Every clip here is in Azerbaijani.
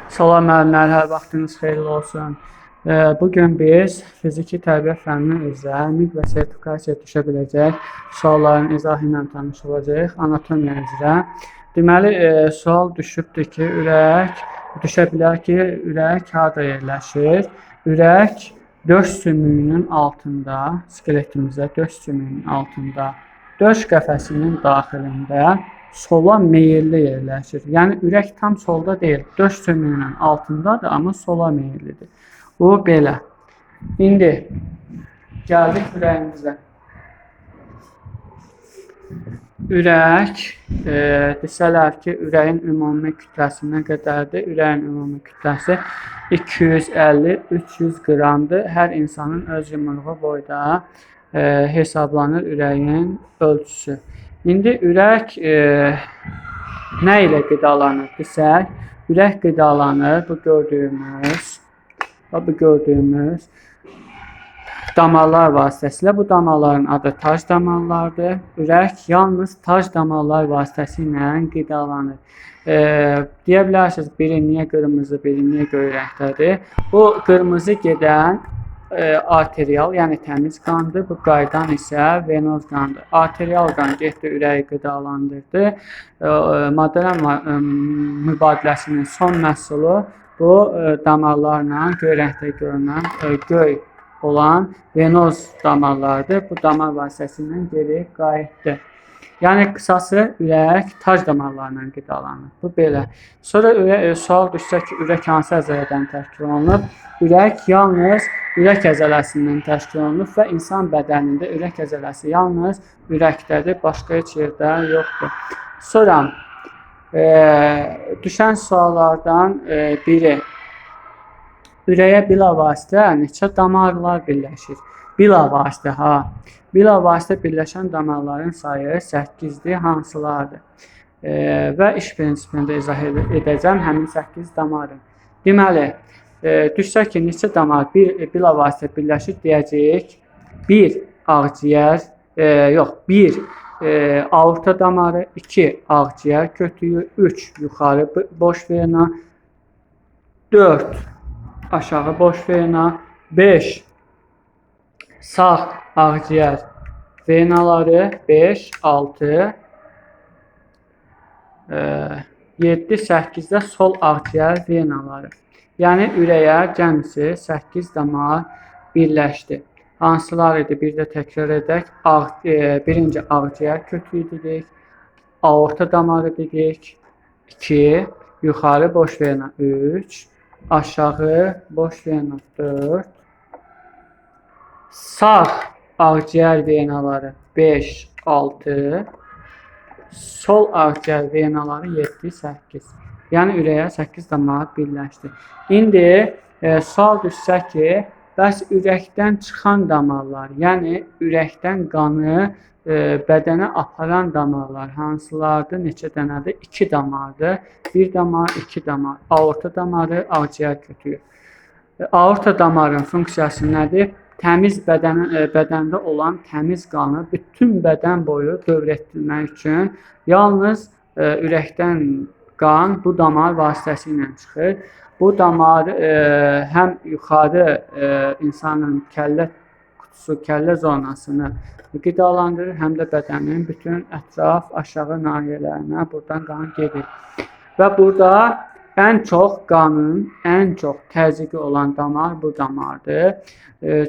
Salam müəllimlər, hər vaxtınız xeyirli olsun. Bugün biz fiziki tərbiyə fənninin üzrə MİQ və sertifikasiya düşə biləcək sualların izahı ilə tanış olacağıq. Anatomiya üzrə. Deməli, sual düşübdür ki, düşə bilər ki, ürək harda yerləşir? Ürək döş sümüyünün altında, skeletimizdə döş sümüyünün altında, döş qəfəsinin daxilində sola meyilli yerləşir. Yəni ürək tam solda deyil, döş sümüyünün altındadır, amma sola meyillidir. Bu belə. İndi gəldik ürəyimizə. Ürək, desələr ki, ürəyin ümumi kütləsi nə qədərdir? Ürəyin ümumi kütləsi 250-300 qramdır. Hər insanın öz yumruğu boyda hesablanır ürəyin ölçüsü. İndi ürək nə ilə qidalanır desək, ürək qidalanır bu gördüyümüz damarlar vasitəsilə. Bu damarların adı tac damarlardır. Ürək yalnız tac damarlar vasitəsilə qidalanır. Deyə bilərsiniz, biri niyə qırmızı, biri niyə göy rəngdədir? Bu qırmızı gedən arterial, yəni təmiz qandır. Bu qaydan isə venoz qandır. Arterial qan getdi, ürəyi qidalandırdı. Maddələr mübadiləsinin son məhsulu bu damarlarla göy rəngdə görünən göy olan venoz damarlardır. Bu damar vasitəsilə geri qayıtdı. Yəni qısası ürək tac damarlarından qidalanır. Bu belə. Sonra sual düşsə ki, ürək hansı əzələdən təşkil olunub? Ürək yalnız ürək əzələsindən təşkil olunub və insan bədənində ürək əzələsi yalnız ürəkdədir, başqa heç yerdə yoxdur. Sonra düşən suallardan biri. Ürəyə bilavasitə neçə damarlar birləşir? Bilavasitə, bilavasitə birləşən damarların sayı 8-dir, hansılardır? Və iş prinsipini də izah edəcəm, həmin 8 damarın. Deməli, düşsə ki, neçə damar bilavasitə birləşir deyəcəyik. 1 ağciyər, 1 aorta damarı, 2 ağciyər kötüyü, 3 yuxarı boş vena, 4 aşağı boş vena, 5 sağ ağciyər venaları, 5, 6, 7, 8-də sol ağciyər venaları. Yəni ürəyə cəmsi 8 damar birləşdi. Hansılar idi? Bir də təkrar edək. Birinci ağciyər kötüyü dedik, aorta damarı dedik, 2, yuxarı boş vena 3, aşağı boş vena 4, sağ ağciyər venaları 5, 6, sol ağciyər venaları 7, 8. Yəni ürəyə 8 damar birləşdi. İndi sual düşsə ki, bəs ürəkdən çıxan damarlar, yəni ürəkdən qanı bədənə aparan damarlar hansılardır? Neçə dənədir? 2 damardır. 1 damar, 2 damar. Aorta damarı, ağciyər kötüyü. Aorta damarın funksiyası nədir? Təmiz bədəndə olan təmiz qanı bütün bədən boyu dövr etdirmək üçün yalnız ürəkdən qan bu damar vasitəsilə çıxır. Bu damar həm yuxarı insanın kəllə kutusu, kəllə zonasını qidalandırır, həm də bədənin bütün ətraf aşağı nahiyələrinə buradan qan gedir. Və burada ən çox qanın, ən çox təzyiqi olan damar bu damardır.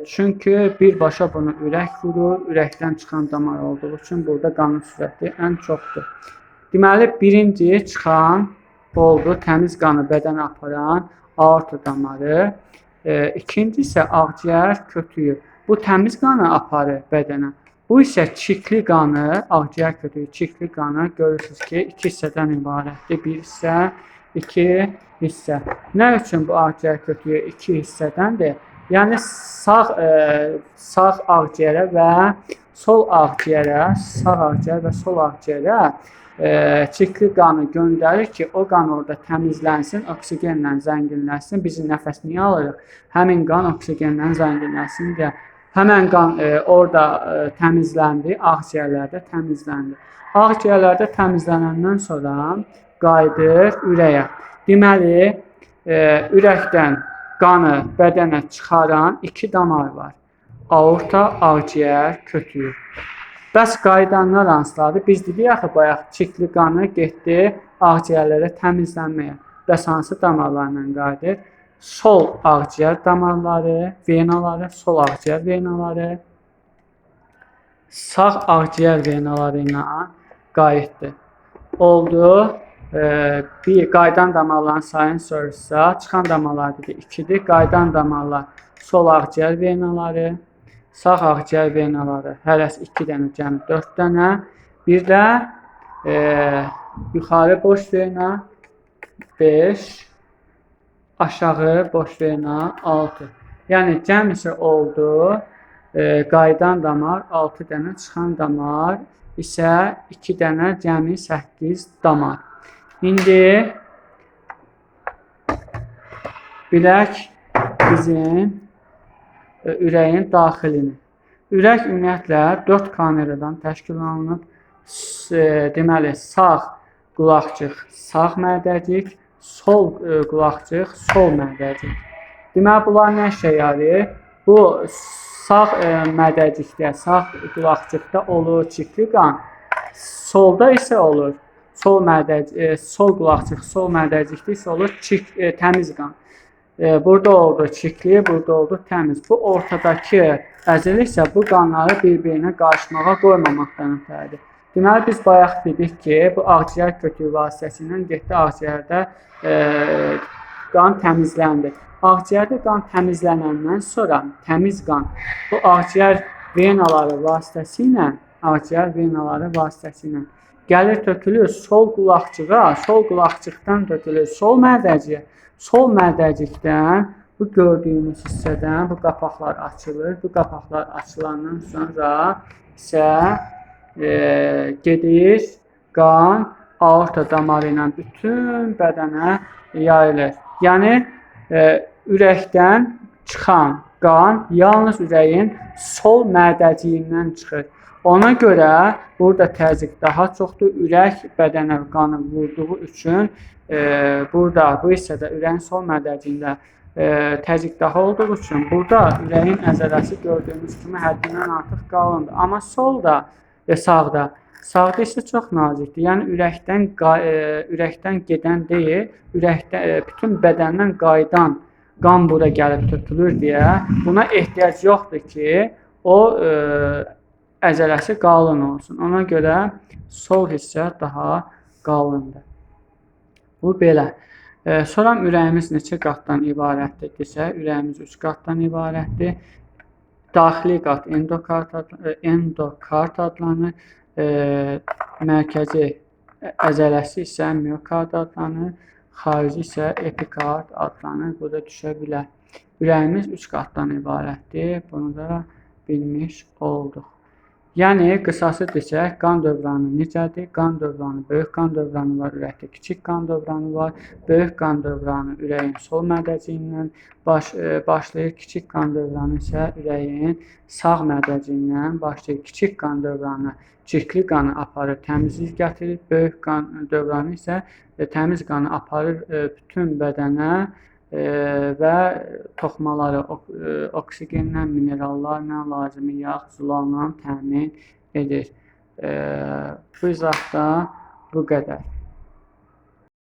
Çünki birbaşa bunu ürək vurur, ürəkdən çıxan damar olduğu üçün burada qanın sürəti ən çoxdur. Deməli, birinci çıxan oldu, təmiz qanı bədənə aparan aorta damarı. İkinci isə ağciyər kötüyü. Bu təmiz qanı aparır bədənə. Bu isə çirkli qanı, ağciyər kötüyü, çirkli qanı görürsünüz ki, 2 hissədən ibarətdir. Bir hissə, 2 hissə. Nə üçün bu ağciyər kötüyü 2 hissədəndir? Yəni sağ ağciyərə və sol ağciyərə, sağ ağciyər və sol ağciyərə çirkli qanı göndərir ki, o qan orada təmizlənsin, oksigenlə zənginləşsin. Biz nəfəs niyə alırıq? Həmin qan oksigenlə zənginləşsin deyə. Həmən qan orada təmizləndi, ağciyərlərdə təmizləndi. Ağciyərlərdə təmizlənəndən sonra qayıdır ürəyə. Deməli, ürəkdən qanı bədənə çıxaran 2 damar var. Aorta, ağciyər, kötüyü. Bəs qaydanlar hansılardır? Biz dedik axı bayaq çirkli qanı getdi ağciyərlərə təmizlənməyə. Bəs hansı damarlarla qayıdır? Sol ağciyər damarları, venaları, sol ağciyər venaları, sağ ağciyər venaları ilə qayıtdı. Oldu. Bir qaydan damarların sayını soruşsa, çıxan damarlar dedik 2-dir. Qaydan damarlar sol ağciyər venaları, sağ ağciyər venaları, hərəsi 2 dənə, cəmi 4 dənə. Bir də yuxarı boş vena 5, aşağı boş vena 6. Yəni cəmisi oldu. Qaydan damar 6 dənə, çıxan damar isə 2 dənə, cəmi 8 damar. İndi bilək bizim ürəyin daxilini. Ürək ümumiyyətlə 4 kameradan təşkil olunub. Deməli, sağ qulaqcıq, sağ mədəcik, sol qulaqcıq, sol mədəcik. Deməli, bunlar nə işə yarayır? Bu sağ mədəcikdə, sağ qulaqcıqda olur çirkli qan, solda isə olur. Sol qulaqcıq, sol mədəcikdə isə olur təmiz qan. Burada oldu çirkli, burada oldu təmiz. Bu ortadakı əzələ isə bu qanları bir-birinə qarışmağa qoymamaqdan ötəridir. Deməli, biz bayaq dedik ki, bu ağciyər kötüyü vasitəsilə getdi ağciyərdə qan təmizləndi. Ağciyərdə qan təmizlənəndən sonra təmiz qan bu ağciyər venaları vasitəsilə gəlir tökülür sol qulaqcığa, sol qulaqcıqdan tökülür sol mədəciyə. Sol mədəcikdən bu gördüyünüz hissədən bu qapaqlar açılır. Bu qapaqlar açılandan sonra isə gedir qan aorta damarı ilə bütün bədənə yayılır. Yəni ürəkdən çıxan qan yalnız ürəyin sol mədəciyindən çıxır. Ona görə burada təzyiq daha çoxdur. Ürək bədənə qanı vurduğu üçün burada bu hissədə ürəyin sol mədəciyində təzyiq daha olduğu üçün burada ürəyin əzələsi gördüyümüz kimi həddindən artıq qalındır. Amma solda və sağda isə çox nazikdir. Yəni ürəkdən gedən deyil, bütün bədəndən qayıdan qan bura gəlib tökülür deyə buna ehtiyac yoxdur ki, o əzələsi qalın olsun. Ona görə sol hissə daha qalındır. Bu belə. Sonra ürəyimiz neçə qatdan ibarətdir desə, ürəyimiz 3 qatdan ibarətdir. Daxili qat endokard adlanır. Mərkəzi əzələsi isə miokard adlanır. Xarici isə epikard adlanır. Bu da düşə bilər. Ürəyimiz 3 qatdan ibarətdir. Bunu da bilmiş olduq. Yəni, qısası desək, qan dövranı necədir? Qan dövranı, böyük qan dövranı var, ürəkdə kiçik qan dövranı var. Böyük qan dövranı ürəyin sol mədəciyindən başlayır. Kiçik qan dövranı isə ürəyin sağ mədəciyindən başlayır. Kiçik qan dövranı çirkli qanı aparır, təmizlik gətirir. Böyük qan dövranı isə təmiz qanı aparır bütün bədənə və toxumaları oksigenlə, minerallarla, lazımi yağ, zolaqla təmin edir. Bu izahda bu qədər.